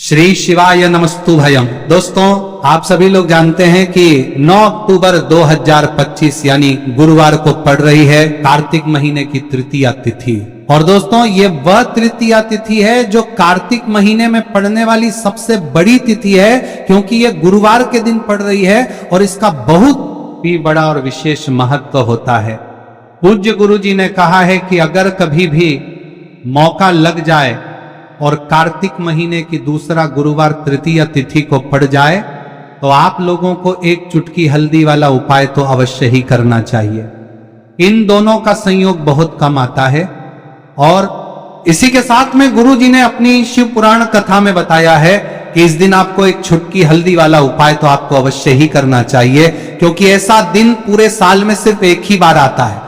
श्री शिवाय नमस्तुभयम्। दोस्तों, आप सभी लोग जानते हैं कि 9 अक्टूबर 2025 यानी गुरुवार को पड़ रही है कार्तिक महीने की तृतीया तिथि। और दोस्तों, ये वह तृतीया तिथि है जो कार्तिक महीने में पड़ने वाली सबसे बड़ी तिथि है, क्योंकि ये गुरुवार के दिन पड़ रही है और इसका बहुत ही बड़ा और विशेष महत्व होता है। पूज्य गुरु जी ने कहा है कि अगर कभी भी मौका लग जाए और कार्तिक महीने की दूसरा गुरुवार तृतीया तिथि को पड़ जाए तो आप लोगों को एक चुटकी हल्दी वाला उपाय तो अवश्य ही करना चाहिए। इन दोनों का संयोग बहुत कम आता है। और इसी के साथ में गुरु जी ने अपनी शिव पुराण कथा में बताया है कि इस दिन आपको एक चुटकी हल्दी वाला उपाय तो आपको अवश्य ही करना चाहिए, क्योंकि ऐसा दिन पूरे साल में सिर्फ एक ही बार आता है।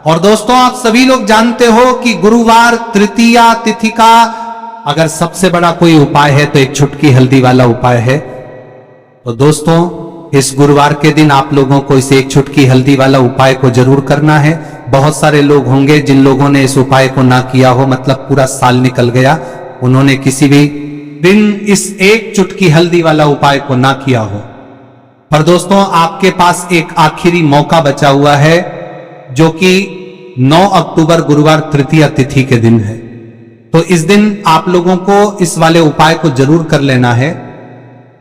और दोस्तों, आप सभी लोग जानते हो कि गुरुवार तृतीया तिथि का अगर सबसे बड़ा कोई उपाय है तो एक चुटकी हल्दी वाला उपाय है। तो दोस्तों, इस गुरुवार के दिन आप लोगों को इस एक चुटकी हल्दी वाला उपाय को जरूर करना है। बहुत सारे लोग होंगे जिन लोगों ने इस उपाय को ना किया हो, मतलब पूरा साल निकल गया, उन्होंने किसी भी दिन इस एक चुटकी हल्दी वाला उपाय को ना किया हो। पर दोस्तों, आपके पास एक आखिरी मौका बचा हुआ है, जो कि 9 अक्टूबर गुरुवार तृतीया तिथि के दिन है। तो इस दिन आप लोगों को इस वाले उपाय को जरूर कर लेना है,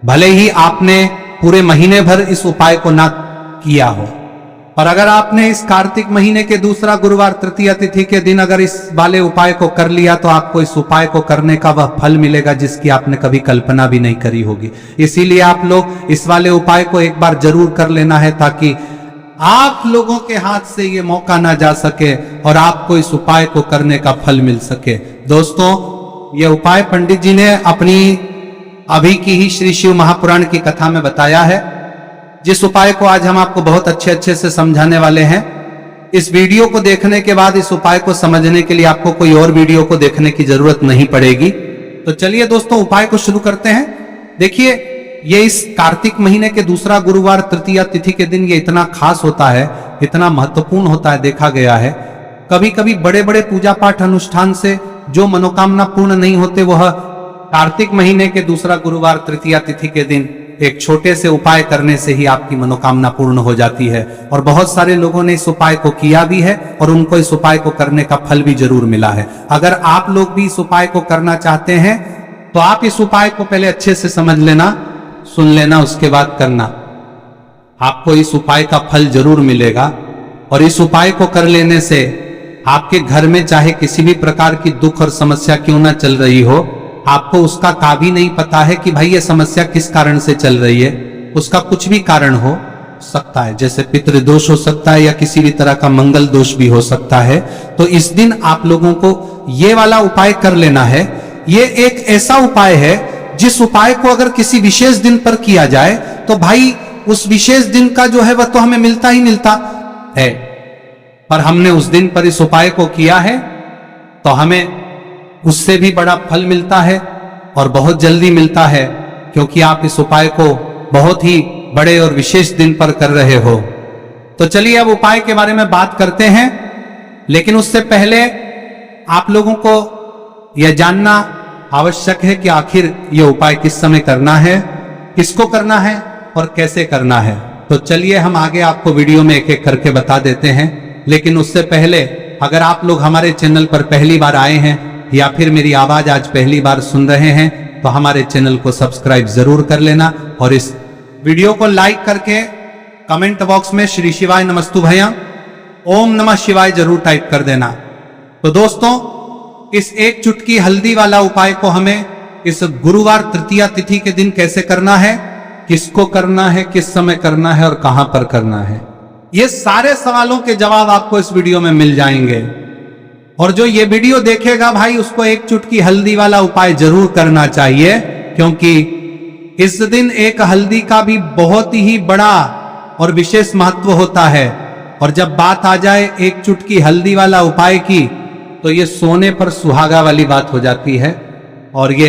भले ही आपने पूरे महीने भर इस उपाय को ना किया हो। और अगर आपने इस कार्तिक महीने के दूसरा गुरुवार तृतीया तिथि के दिन अगर इस वाले उपाय को कर लिया तो आपको इस उपाय को करने का वह फल मिलेगा जिसकी आपने कभी कल्पना भी नहीं करी होगी। इसीलिए आप लोग इस वाले उपाय को एक बार जरूर कर लेना है, ताकि आप लोगों के हाथ से ये मौका ना जा सके और आपको इस उपाय को करने का फल मिल सके। दोस्तों, ये उपाय पंडित जी ने अपनी अभी की ही श्री शिव महापुराण की कथा में बताया है, जिस उपाय को आज हम आपको बहुत अच्छे से समझाने वाले हैं। इस वीडियो को देखने के बाद इस उपाय को समझने के लिए आपको कोई और वीडियो को देखने की जरूरत नहीं पड़ेगी। तो चलिए दोस्तों, उपाय को शुरू करते हैं। देखिए, ये इस कार्तिक महीने के दूसरा गुरुवार तृतीया तिथि के दिन ये इतना खास होता है, इतना महत्वपूर्ण होता है, देखा गया है कभी कभी बड़े बड़े पूजा पाठ अनुष्ठान से जो मनोकामना पूर्ण नहीं होते, वह कार्तिक महीने के दूसरा गुरुवार तृतीया तिथि के दिन एक छोटे से उपाय करने से ही आपकी मनोकामना पूर्ण हो जाती है। और बहुत सारे लोगों ने इस उपाय को किया भी है और उनको इस उपाय को करने का फल भी जरूर मिला है। अगर आप लोग भी इस उपाय को करना चाहते हैं तो आप इस उपाय को पहले अच्छे से समझ लेना, सुन लेना, उसके बाद करना। आपको इस उपाय का फल जरूर मिलेगा। और इस उपाय को कर लेने से आपके घर में चाहे किसी भी प्रकार की दुख और समस्या क्यों ना चल रही हो, आपको उसका भी नहीं पता है कि भाई ये समस्या किस कारण से चल रही है, उसका कुछ भी कारण हो सकता है, जैसे पितृदोष हो सकता है या किसी भी तरह का मंगल दोष भी हो सकता है। तो इस दिन आप लोगों को ये वाला उपाय कर लेना है। ये एक ऐसा उपाय है जिस उपाय को अगर किसी विशेष दिन पर किया जाए तो भाई उस विशेष दिन का जो है वह तो हमें मिलता ही मिलता है। पर हमने उस दिन पर इस उपाय को किया है तो हमें उससे भी बड़ा फल मिलता है और बहुत जल्दी मिलता है, क्योंकि आप इस उपाय को बहुत ही बड़े और विशेष दिन पर कर रहे हो। तो चलिए अब उपाय के बारे में बात करते हैं, लेकिन उससे पहले आप लोगों को यह जानना आवश्यक है कि आखिर यह उपाय किस समय करना है, किसको करना है और कैसे करना है। तो चलिए हम आगे आपको वीडियो में एक एक करके बता देते हैं। लेकिन उससे पहले अगर आप लोग हमारे चैनल पर पहली बार आए हैं या फिर मेरी आवाज आज पहली बार सुन रहे हैं तो हमारे चैनल को सब्सक्राइब जरूर कर लेना और इस वीडियो को लाइक करके कमेंट बॉक्स में श्री शिवाय नमस्तुभयम्, ओम नमः शिवाय जरूर टाइप कर देना। तो दोस्तों, इस एक चुटकी हल्दी वाला उपाय को हमें इस गुरुवार तृतीया तिथि के दिन कैसे करना है, किसको करना है, किस समय करना है और कहां पर करना है, ये सारे सवालों के जवाब आपको इस वीडियो में मिल जाएंगे। और जो ये वीडियो देखेगा भाई, उसको एक चुटकी हल्दी वाला उपाय जरूर करना चाहिए, क्योंकि इस दिन एक हल्दी का भी बहुत ही बड़ा और विशेष महत्व होता है। और जब बात आ जाए एक चुटकी हल्दी वाला उपाय की, तो ये सोने पर सुहागा वाली बात हो जाती है और ये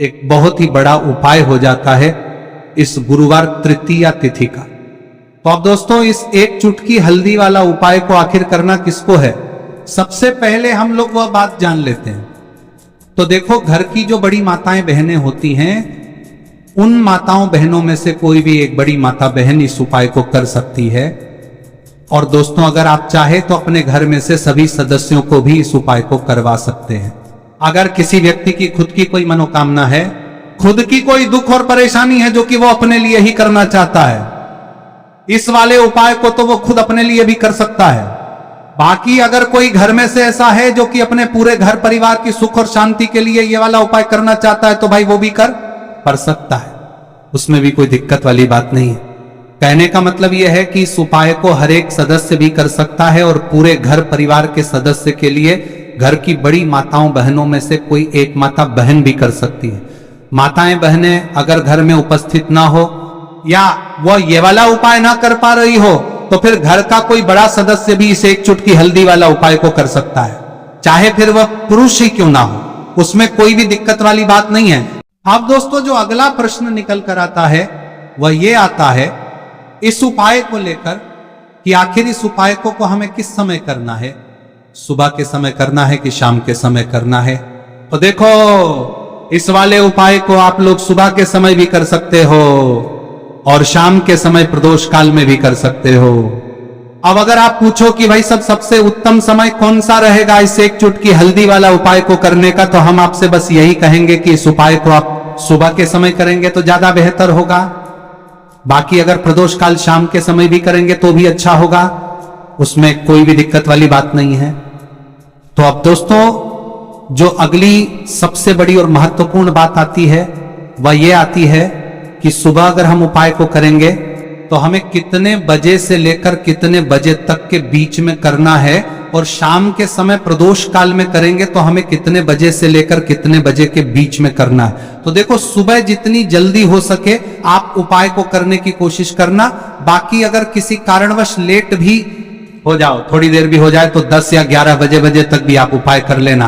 एक बहुत ही बड़ा उपाय हो जाता है इस गुरुवार तृतीया तिथि का। तो अब दोस्तों, इस एक चुटकी हल्दी वाला उपाय को आखिर करना किसको है, सबसे पहले हम लोग वह बात जान लेते हैं तो देखो, घर की जो बड़ी माताएं बहनें होती हैं, उन माताओं बहनों में से कोई भी एक बड़ी माता बहन इस उपाय को कर सकती है। और दोस्तों, अगर आप चाहे तो अपने घर में से सभी सदस्यों को भी इस उपाय को करवा सकते हैं। अगर किसी व्यक्ति की खुद की कोई मनोकामना है, खुद की कोई दुख और परेशानी है जो कि वो अपने लिए ही करना चाहता है, इस वाले उपाय को तो वो खुद अपने लिए भी कर सकता है। बाकी अगर कोई घर में से ऐसा है जो कि अपने पूरे घर परिवार की सुख और शांति के लिए ये वाला उपाय करना चाहता है, तो भाई वो भी कर सकता है, उसमें भी कोई दिक्कत वाली बात नहीं है। कहने का मतलब यह है कि इस उपाय को हर एक सदस्य भी कर सकता है और पूरे घर परिवार के सदस्य के लिए घर की बड़ी माताओं बहनों में से कोई एक माता बहन भी कर सकती है। माताएं बहनें अगर घर में उपस्थित ना हो या वो ये वाला उपाय ना कर पा रही हो, तो फिर घर का कोई बड़ा सदस्य भी इसे एक चुटकी हल्दी वाला उपाय को कर सकता है, चाहे फिर वह पुरुष ही क्यों ना हो, उसमें कोई भी दिक्कत वाली बात नहीं है। अब दोस्तों, जो अगला प्रश्न निकल कर आता है वह ये आता है इस उपाय को लेकर कि आखिर इस उपाय को हमें किस समय करना है, सुबह के समय करना है कि शाम के समय करना है। तो देखो, इस वाले उपाय को आप लोग सुबह के समय भी कर सकते हो और शाम के समय प्रदोष काल में भी कर सकते हो। अब अगर आप पूछो कि भाई सबसे उत्तम समय कौन सा रहेगा इस एक चुटकी हल्दी वाला उपाय को करने का, तो हम आपसे बस यही कहेंगे कि इस उपाय को आप सुबह के समय करेंगे तो ज्यादा बेहतर होगा। बाकी अगर प्रदोष काल शाम के समय भी करेंगे तो भी अच्छा होगा, उसमें कोई भी दिक्कत वाली बात नहीं है। तो अब दोस्तों, जो अगली सबसे बड़ी और महत्वपूर्ण बात आती है वह यह आती है कि सुबह अगर हम उपाय को करेंगे तो हमें कितने बजे से लेकर कितने बजे तक के बीच में करना है, और शाम के समय प्रदोष काल में करेंगे तो हमें कितने बजे से लेकर कितने बजे के बीच में करना है। तो देखो, सुबह जितनी जल्दी हो सके आप उपाय को करने की कोशिश करना। बाकी अगर किसी कारणवश लेट भी हो जाओ, थोड़ी देर भी हो जाए, तो 10 या 11 बजे तक भी आप उपाय कर लेना,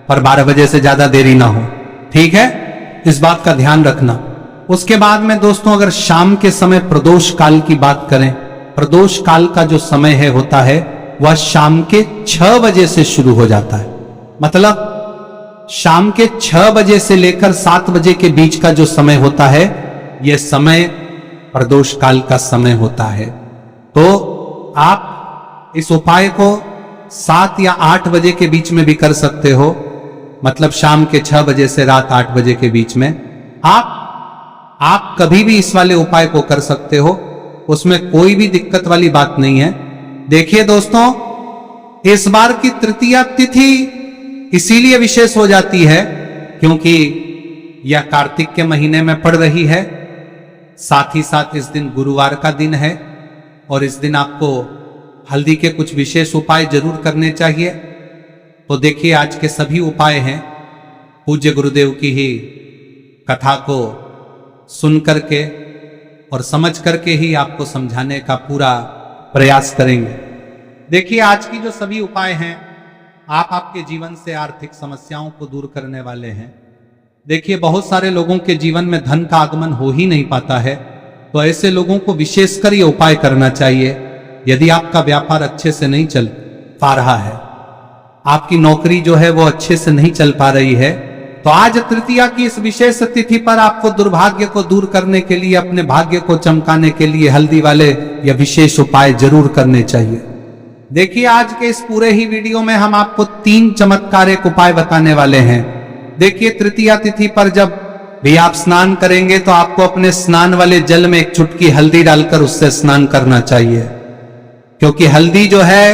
पर 12 बजे से ज्यादा देरी ना हो, ठीक है? इस बात का ध्यान रखना। उसके बाद में दोस्तों, अगर शाम के समय प्रदोष काल की बात करें, प्रदोष काल का जो समय होता है वह शाम के 6 बजे से शुरू हो जाता है। मतलब शाम के 6 बजे से लेकर 7 बजे के बीच का जो समय होता है, यह समय प्रदोष काल का समय होता है। तो आप इस उपाय को 7 या 8 बजे के बीच में भी कर सकते हो, मतलब शाम के 6 बजे से रात 8 बजे के बीच में आप कभी भी इस वाले उपाय को कर सकते हो, उसमें कोई भी दिक्कत वाली बात नहीं है। देखिए दोस्तों, इस बार की तृतीया तिथि इसीलिए विशेष हो जाती है क्योंकि यह कार्तिक के महीने में पड़ रही है, साथ ही साथ इस दिन गुरुवार का दिन है और इस दिन आपको हल्दी के कुछ विशेष उपाय जरूर करने चाहिए। तो देखिए, आज के सभी उपाय हैं पूज्य गुरुदेव की ही कथा को सुन करके और समझ करके ही आपको समझाने का पूरा प्रयास करेंगे। देखिए, आज की जो सभी उपाय हैं आपके जीवन से आर्थिक समस्याओं को दूर करने वाले हैं। देखिए, बहुत सारे लोगों के जीवन में धन का आगमन हो ही नहीं पाता है, तो ऐसे लोगों को विशेषकर ये उपाय करना चाहिए। यदि आपका व्यापार अच्छे से नहीं चल पा रहा है, आपकी नौकरी जो है वो अच्छे से नहीं चल पा रही है, तो आज तृतीया की इस विशेष तिथि पर आपको दुर्भाग्य को दूर करने के लिए, अपने भाग्य को चमकाने के लिए हल्दी वाले या विशेष उपाय जरूर करने चाहिए। देखिए, आज के इस पूरे ही वीडियो में हम आपको 3 चमत्कारिक उपाय बताने वाले हैं। देखिए, तृतीया तिथि पर जब भी आप स्नान करेंगे तो आपको अपने स्नान वाले जल में एक चुटकी हल्दी डालकर उससे स्नान करना चाहिए, क्योंकि हल्दी जो है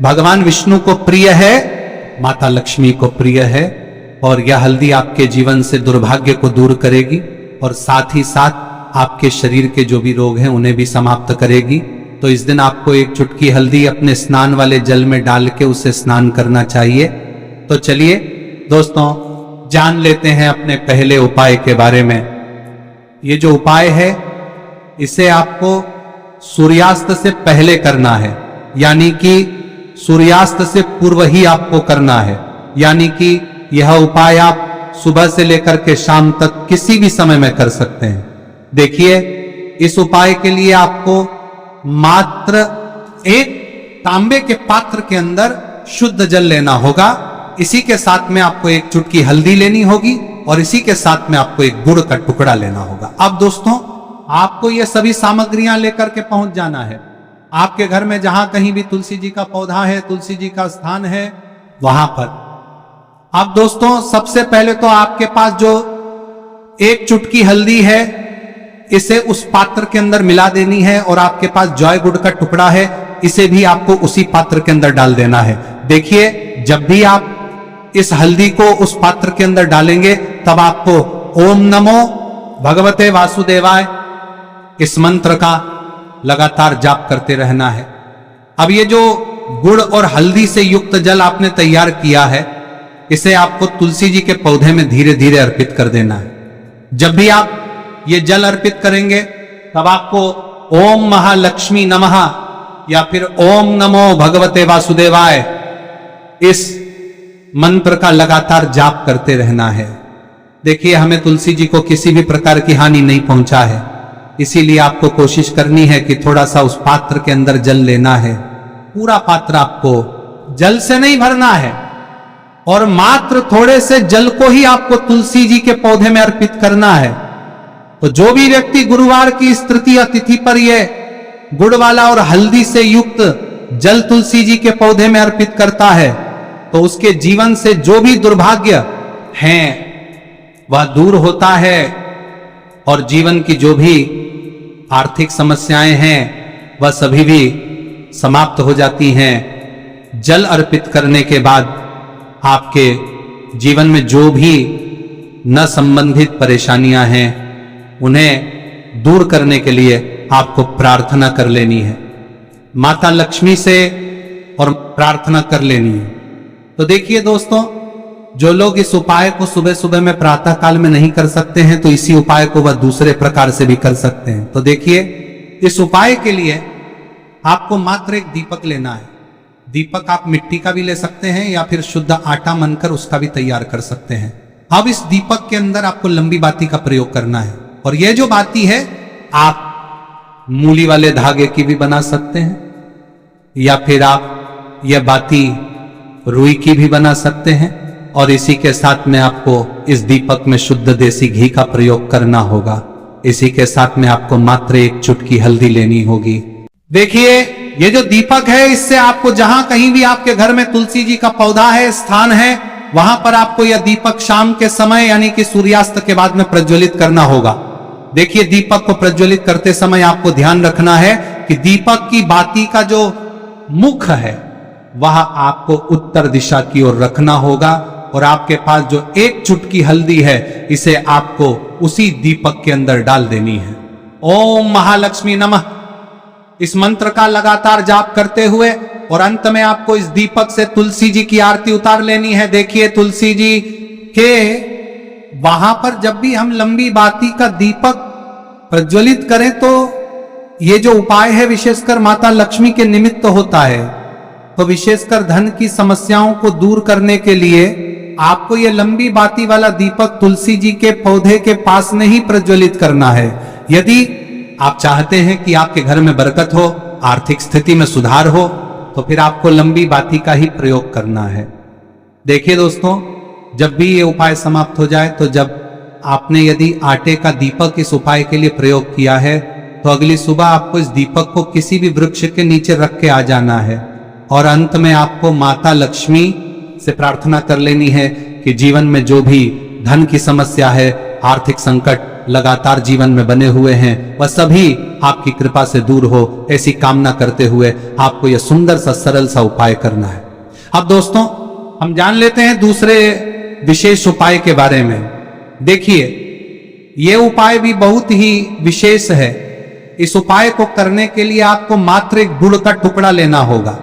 भगवान विष्णु को प्रिय है, माता लक्ष्मी को प्रिय है, और यह हल्दी आपके जीवन से दुर्भाग्य को दूर करेगी और साथ ही साथ आपके शरीर के जो भी रोग हैं उन्हें भी समाप्त करेगी। तो इस दिन आपको एक चुटकी हल्दी अपने स्नान वाले जल में डाल के उसे स्नान करना चाहिए। तो चलिए दोस्तों, जान लेते हैं अपने पहले उपाय के बारे में। ये जो उपाय है इसे आपको सूर्यास्त से पहले करना है, यानी कि सूर्यास्त से पूर्व ही आपको करना है। यानी कि यह उपाय आप सुबह से लेकर के शाम तक किसी भी समय में कर सकते हैं। देखिए, इस उपाय के लिए आपको मात्र एक तांबे के पात्र के अंदर शुद्ध जल लेना होगा इसी के साथ में आपको एक चुटकी हल्दी लेनी होगी और इसी के साथ में आपको एक गुड़ का टुकड़ा लेना होगा। अब दोस्तों, आपको ये सभी सामग्रियां लेकर के पहुंच जाना है आपके घर में जहां कहीं भी तुलसी जी का पौधा है, तुलसी जी का स्थान है, वहां पर। अब दोस्तों, सबसे पहले तो आपके पास जो एक चुटकी हल्दी है, इसे उस पात्र के अंदर मिला देनी है और आपके पास जौ गुड़ का टुकड़ा है, इसे भी आपको उसी पात्र के अंदर डाल देना है। देखिए, जब भी आप इस हल्दी को उस पात्र के अंदर डालेंगे, तब आपको ओम नमो भगवते वासुदेवाय इस मंत्र का लगातार जाप करते रहना है। अब ये जो गुड़ और हल्दी से युक्त जल आपने तैयार किया है, इसे आपको तुलसी जी के पौधे में धीरे धीरे अर्पित कर देना है। जब भी आप ये जल अर्पित करेंगे, तब आपको ओम महालक्ष्मी नमः या फिर ओम नमो भगवते वासुदेवाय इस मंत्र का लगातार जाप करते रहना है। देखिए, हमें तुलसी जी को किसी भी प्रकार की हानि नहीं पहुंचा है, इसीलिए आपको कोशिश करनी है कि थोड़ा सा उस पात्र के अंदर जल लेना है। पूरा पात्र आपको जल से नहीं भरना है और मात्र थोड़े से जल को ही आपको तुलसी जी के पौधे में अर्पित करना है। तो जो भी व्यक्ति गुरुवार की इस तृतीय तिथि पर यह गुड़ वाला और हल्दी से युक्त जल तुलसी जी के पौधे में अर्पित करता है, तो उसके जीवन से जो भी दुर्भाग्य हैं वह दूर होता है और जीवन की जो भी आर्थिक समस्याएं हैं वह सभी भी समाप्त हो जाती हैं। जल अर्पित करने के बाद आपके जीवन में जो भी न संबंधित परेशानियां हैं, उन्हें दूर करने के लिए आपको प्रार्थना कर लेनी है माता लक्ष्मी से और प्रार्थना कर लेनी है। तो देखिए दोस्तों, जो लोग इस उपाय को सुबह सुबह में प्रातः काल में नहीं कर सकते हैं, तो इसी उपाय को वह दूसरे प्रकार से भी कर सकते हैं। तो देखिए, इस उपाय के लिए आपको मात्र एक दीपक लेना है। दीपक आप मिट्टी का भी ले सकते हैं या फिर शुद्ध आटा मनकर उसका भी तैयार कर सकते हैं। अब इस दीपक के अंदर आपको लंबी बाती का प्रयोग करना है और यह जो बाती है, आप मूली वाले धागे की भी बना सकते हैं या फिर आप यह बाती रुई की भी बना सकते हैं और इसी के साथ में आपको इस दीपक में शुद्ध देसी घी का प्रयोग करना होगा। इसी के साथ में आपको मात्र एक चुटकी हल्दी लेनी होगी। देखिए, ये जो दीपक है, इससे आपको जहां कहीं भी आपके घर में तुलसी जी का पौधा है, स्थान है, वहां पर आपको यह दीपक शाम के समय यानी कि सूर्यास्त के बाद में प्रज्वलित करना होगा। देखिए, दीपक को प्रज्वलित करते समय आपको ध्यान रखना है कि दीपक की बाती का जो मुख है वह आपको उत्तर दिशा की ओर रखना होगा और आपके पास जो एक चुटकी हल्दी है, इसे आपको उसी दीपक के अंदर डाल देनी है। ओम महालक्ष्मी नमः इस मंत्र का लगातार जाप करते हुए और अंत में आपको इस दीपक से तुलसी जी की आरती उतार लेनी है। देखिए, तुलसी जी के वहां पर जब भी हम लंबी बाती का दीपक प्रज्वलित करें, तो ये जो उपाय है विशेषकर माता लक्ष्मी के निमित्त होता है। तो विशेषकर धन की समस्याओं को दूर करने के लिए आपको ये लंबी बाती वाला दीपक तुलसी जी के पौधे के पास में ही प्रज्वलित करना है। यदि आप चाहते हैं कि आपके घर में बरकत हो, आर्थिक स्थिति में सुधार हो, तो फिर आपको लंबी बाती का ही प्रयोग करना है। देखिए दोस्तों, जब भी ये उपाय समाप्त हो जाए, तो जब आपने यदि आटे का दीपक इस उपाय के लिए प्रयोग किया है, तो अगली सुबह आपको इस दीपक को किसी भी वृक्ष के नीचे रख के आ जाना है और अंत में आपको माता लक्ष्मी से प्रार्थना कर लेनी है कि जीवन में जो भी धन की समस्या है, आर्थिक संकट लगातार जीवन में बने हुए हैं, वह सभी आपकी कृपा से दूर हो। ऐसी कामना करते हुए आपको यह सुंदर सा सरल सा उपाय करना है। अब दोस्तों, हम जान लेते हैं दूसरे विशेष उपाय के बारे में। देखिए, यह उपाय भी बहुत ही विशेष है। इस उपाय को करने के लिए आपको मात्र एक गुड़ का टुकड़ा लेना होगा।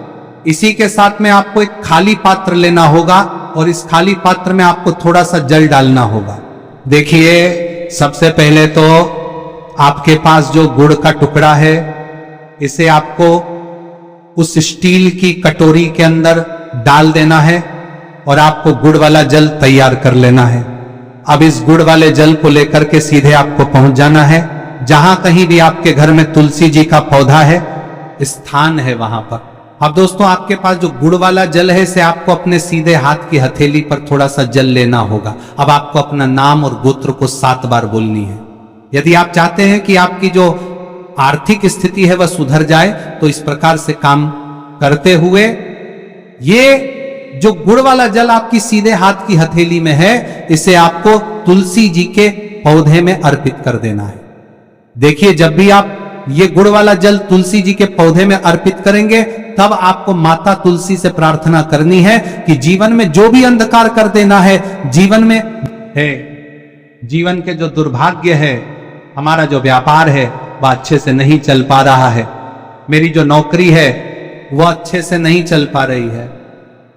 इसी के साथ में आपको एक खाली पात्र लेना होगा और इस खाली पात्र में आपको थोड़ा सा जल डालना होगा। देखिए, सबसे पहले तो आपके पास जो गुड़ का टुकड़ा है, इसे आपको उस स्टील की कटोरी के अंदर डाल देना है और आपको गुड़ वाला जल तैयार कर लेना है। अब इस गुड़ वाले जल को लेकर के सीधे आपको पहुंच जाना है जहां कहीं भी आपके घर में तुलसी जी का पौधा है, स्थान है, वहां पर अब दोस्तों आपके पास जो गुड़ वाला जल है इसे आपको अपने सीधे हाथ की हथेली पर थोड़ा सा जल लेना होगा। अब आपको अपना नाम और गोत्र को 7 बार बोलनी है। यदि आप चाहते हैं कि आपकी जो आर्थिक स्थिति है वह सुधर जाए तो इस प्रकार से काम करते हुए ये जो गुड़ वाला जल आपकी सीधे हाथ की हथेली में है इसे आपको तुलसी जी के पौधे में अर्पित कर देना है। देखिए जब भी आप ये गुड़ वाला जल तुलसी जी के पौधे में अर्पित करेंगे तब आपको माता तुलसी से प्रार्थना करनी है कि जीवन में जो भी अंधकार कर देना है, जीवन में है, जीवन के जो दुर्भाग्य है, हमारा जो व्यापार है वह अच्छे से नहीं चल पा रहा है, मेरी जो नौकरी है वह अच्छे से नहीं चल पा रही है,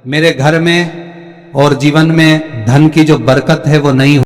मेरे घर में और जीवन में धन की जो बरकत है वो नहीं